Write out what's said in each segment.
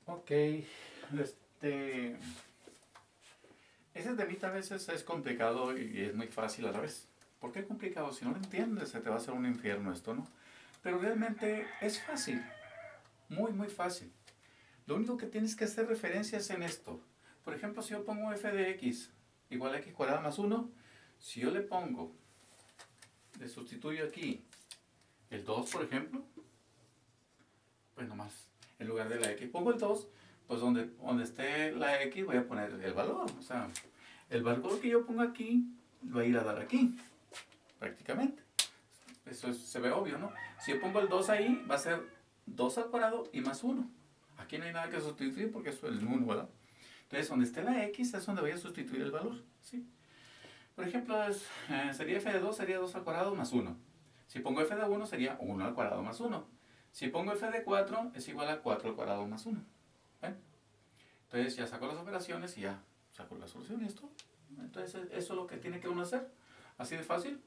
Ok, este, ese temita a veces es complicado y es muy fácil a la vez. ¿Por qué complicado? Si no lo entiendes, se te va a hacer un infierno esto, ¿no? Pero realmente es fácil, muy, muy fácil. Lo único que tienes que hacer referencia es en esto. Por ejemplo, si yo pongo f de x igual a x cuadrada más 1, si yo le pongo, le sustituyo aquí el 2, por ejemplo, pues nomás, en lugar de la x pongo el 2, pues donde esté la x voy a poner el valor. O sea, el valor que yo ponga aquí va a ir a dar aquí, prácticamente. Se ve obvio, ¿no? Si yo pongo el 2 ahí, va a ser 2 al cuadrado y más 1. Aquí no hay nada que sustituir porque eso es el 1, ¿verdad? Entonces, donde esté la x es donde voy a sustituir el valor, ¿sí? Por ejemplo, sería f de 2 sería 2 al cuadrado más 1. Si pongo f de 1 sería 1 al cuadrado más 1. Si pongo f de 4 es igual a 4 al cuadrado más 1. ¿Ven? Entonces ya saco las operaciones y ya saco la solución y esto. Entonces eso es lo que tiene que uno hacer. Así de fácil,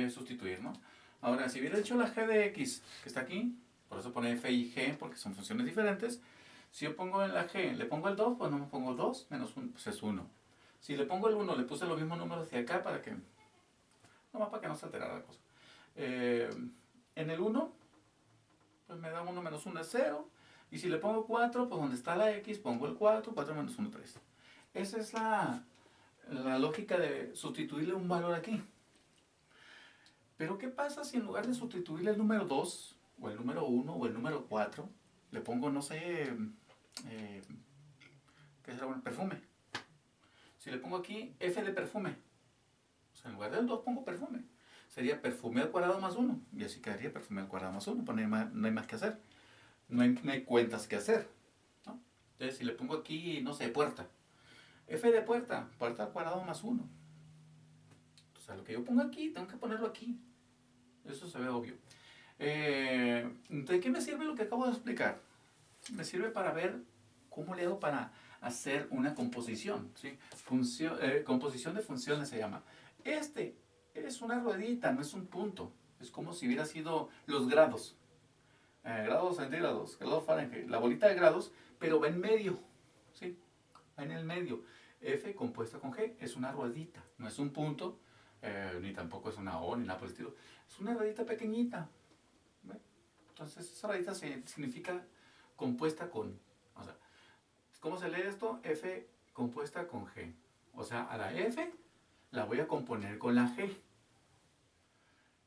sustituir, ¿no? Ahora, si hubiera hecho la g de x, que está aquí, por eso pone f y g, porque son funciones diferentes. Si yo pongo en la g, le pongo el 2, pues no me pongo el 2, menos 1, pues es 1. Si le pongo el 1, le puse los mismos números hacia acá para que, nomás para que no se alterara la cosa. En el 1, pues me da 1 menos 1 es 0. Y si le pongo 4, pues donde está la x, pongo el 4, 4 menos 1, 3. Esa es la lógica de sustituirle un valor aquí. Pero ¿qué pasa si en lugar de sustituirle el número 2, o el número 1, o el número 4, le pongo, no sé, ¿qué será bueno? Perfume. Si le pongo aquí f de perfume, o sea, en lugar del 2 pongo perfume. Sería perfume al cuadrado más 1. Y así quedaría perfume al cuadrado más 1. Pues no hay más que hacer. No hay cuentas que hacer, ¿no? Entonces, si le pongo aquí, no sé, puerta. F de puerta, puerta al cuadrado más 1. O sea, lo que yo pongo aquí, tengo que ponerlo aquí. Eso se ve obvio. ¿De qué me sirve lo que acabo de explicar? Me sirve para ver cómo le hago para hacer una composición, ¿sí? Composición de funciones se llama. Este es una ruedita, no es un punto. Es como si hubiera sido los grados. Grados centígrados, grados Fahrenheit. La bolita de grados, pero va en medio, ¿sí? Va en el medio. F compuesta con G es una ruedita, no es un punto, ni tampoco es una O, ni nada por el estilo. Es una ruedita pequeñita. ¿Ve? Entonces, esa ruedita significa compuesta con. O sea, ¿cómo se lee esto? F compuesta con G. O sea, a la F la voy a componer con la G.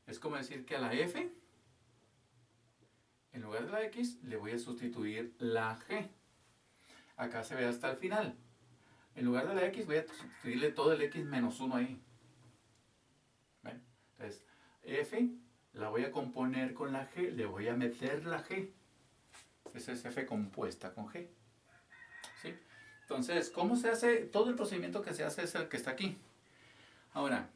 Es como decir que a la F, en lugar de la X, le voy a sustituir la G. Acá se ve hasta el final. En lugar de la X, voy a sustituirle todo el X menos 1 ahí. ¿Ven? Entonces, F la voy a componer con la G, le voy a meter la G. Esa es F compuesta con G. ¿Sí? Entonces, ¿cómo se hace? Todo el procedimiento que se hace es el que está aquí. Ahora,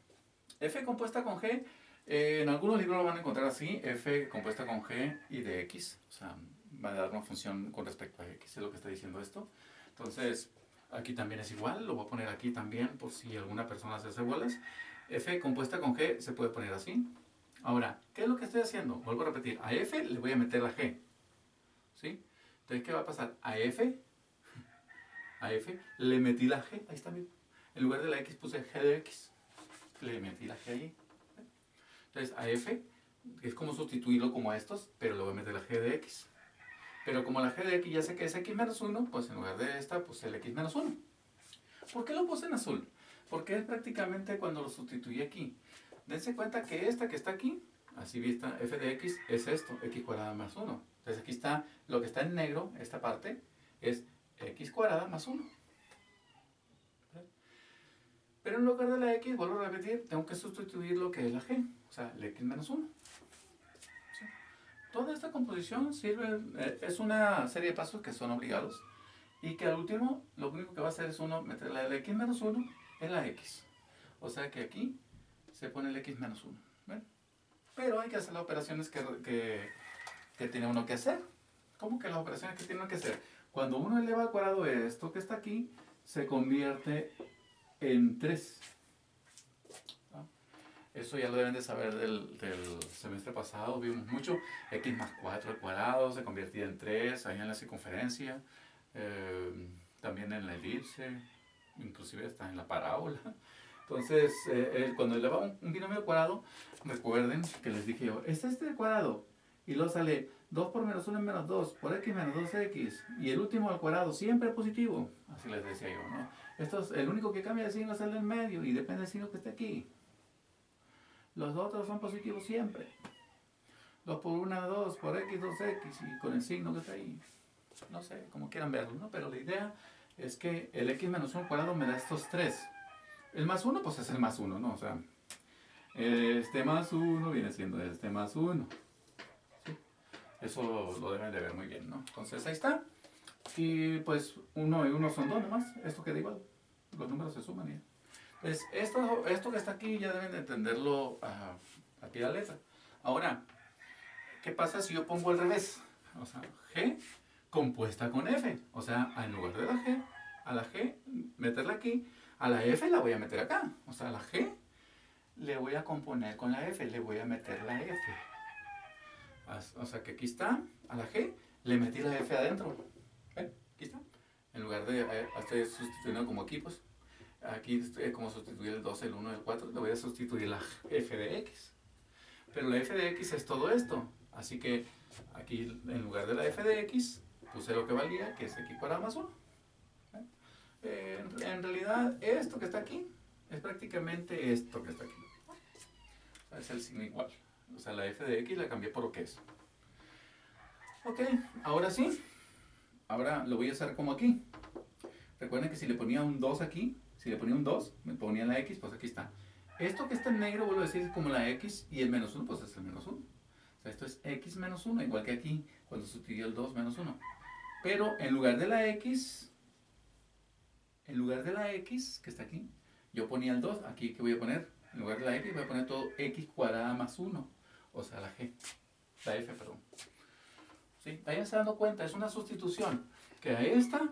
F compuesta con G, en algunos libros lo van a encontrar así, F compuesta con G y de X. O sea, va a dar una función con respecto a X, es lo que está diciendo esto. Entonces, aquí también es igual, lo voy a poner aquí también por si alguna persona se hace bolas. F compuesta con G se puede poner así. Ahora, ¿qué es lo que estoy haciendo? Vuelvo a repetir, a F le voy a meter la G. ¿Sí? Entonces, ¿qué va a pasar? A F le metí la G, ahí está, mismo. En lugar de la X puse G de X. Le metí la G ahí. Entonces, a F es como sustituirlo como a estos, pero le voy a meter la G de X. Pero como la G de X ya sé que es X menos 1, pues en lugar de esta puse el X menos 1. ¿Por qué lo puse en azul? Porque es prácticamente cuando lo sustituí aquí. Dense cuenta que esta que está aquí, así vista, f de x es esto, x cuadrada más 1. Entonces aquí está, lo que está en negro, esta parte, es x cuadrada más 1. Pero en lugar de la x, vuelvo a repetir, tengo que sustituir lo que es la g, o sea, el x menos 1. ¿Sí? Toda esta composición sirve, es una serie de pasos que son obligados y que al último lo único que va a hacer es uno meter la x menos 1 en la x. O sea que aquí se pone el x menos 1. ¿Ven? Pero hay que hacer las operaciones que tiene uno que hacer. ¿Cómo que las operaciones que tiene uno que hacer? Cuando uno eleva al cuadrado esto que está aquí, se convierte en 3. ¿No? Eso ya lo deben de saber del semestre pasado. Vimos mucho. X más 4 al cuadrado se convertía en 3 ahí en la circunferencia. También en la elipse. Inclusive está en la parábola. Entonces, cuando eleva un binomio al cuadrado, recuerden que les dije yo, es este al cuadrado. Y luego sale 2 por menos 1 es menos 2, por x menos 2x. Y el último al cuadrado siempre positivo. Así les decía yo, ¿no? Esto es, el único que cambia de signo es el del medio y depende del signo que esté aquí. Los otros son positivos siempre. 2 por 1, 2, por x, 2x, y con el signo que está ahí. No sé, como quieran verlo, ¿no? Pero la idea es que el x menos 1 al cuadrado me da estos 3. El más 1, pues es el más 1, ¿no? O sea, este más 1 viene siendo este más 1. ¿Sí? Eso lo deben de ver muy bien, ¿no? Entonces ahí está. Y pues 1 y 1 son 2 nomás. Esto queda igual. Los números se suman ya. Pues esto que está aquí ya deben de entenderlo a pie de la letra. Ahora, ¿qué pasa si yo pongo al revés? O sea, G compuesta con F. O sea, en lugar de la G, a la G meterla aquí, a la F la voy a meter acá. O sea, a la G le voy a componer con la F, le voy a meter la F. O sea, que aquí está, a la G le metí la F adentro. ¿Ven? Aquí está. En lugar de estoy sustituyendo como aquí, pues. Aquí como sustituir el 2, el 1, el 4, le voy a sustituir la f de x. Pero la f de x es todo esto. Así que aquí en lugar de la f de x puse lo que valía, que es x cuadrado más 1. En realidad esto que está aquí es prácticamente esto que está aquí. O sea, es el signo igual. O sea, la f de x la cambié por lo que es. Ok, ahora sí. Ahora lo voy a hacer como aquí. Recuerden que si le ponía un 2 aquí, si le ponía un 2, me ponía la x, pues aquí está. Esto que está en negro, vuelvo a decir, es como la x, y el menos 1, pues es el menos 1. O sea, esto es x menos 1, igual que aquí, cuando sustituyó el 2 menos 1. Pero en lugar de la x, que está aquí, yo ponía el 2, aquí que voy a poner, en lugar de la x, voy a poner todo x cuadrada más 1. O sea, la g, la f, perdón. ¿Sí? Váyanse dando cuenta, es una sustitución, que a esta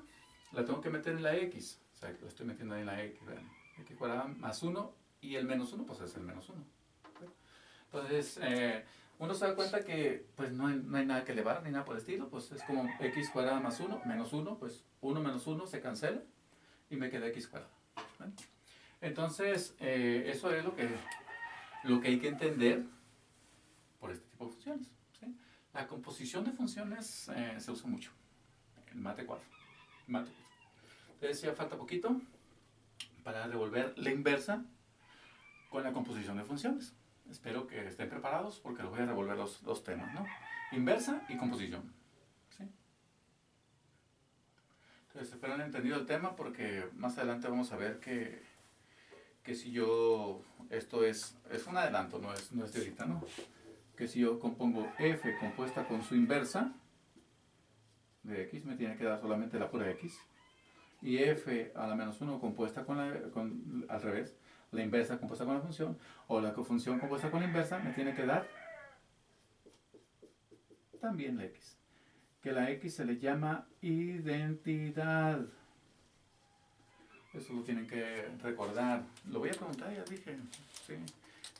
la tengo que meter en la x. O sea, lo estoy metiendo ahí en la x, ¿verdad? X cuadrada más 1 y el menos 1, pues es el menos 1. Entonces, uno se da cuenta que pues no hay nada que elevar ni nada por el estilo, pues es como x cuadrada más 1, menos 1, pues 1 menos 1 se cancela y me queda x cuadrada. ¿Ven? Entonces, eso es lo que hay que entender por este tipo de funciones. ¿Sí? La composición de funciones se usa mucho en Mate 4. Entonces ya falta poquito para revolver la inversa con la composición de funciones. Espero que estén preparados porque les voy a revolver los dos temas, ¿no? Inversa y composición. ¿Sí? Entonces espero hayan entendido el tema porque más adelante vamos a ver que si yo, esto es un adelanto, no es de ahorita, ¿no? Que si yo compongo f compuesta con su inversa de x, me tiene que dar solamente la pura x. Y f a la menos 1 compuesta al revés, la inversa compuesta con la función, o la función compuesta con la inversa, me tiene que dar también la x. Que la x se le llama identidad. Eso lo tienen que recordar. Lo voy a preguntar, ya dije. Sí.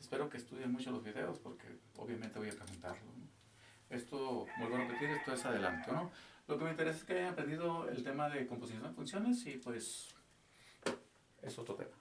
Espero que estudien mucho los videos porque obviamente voy a preguntarlo, ¿no? Esto, vuelvo a repetir, esto es adelanto, ¿no? Lo que me interesa es que hayan aprendido el tema de composición de funciones y pues es otro tema.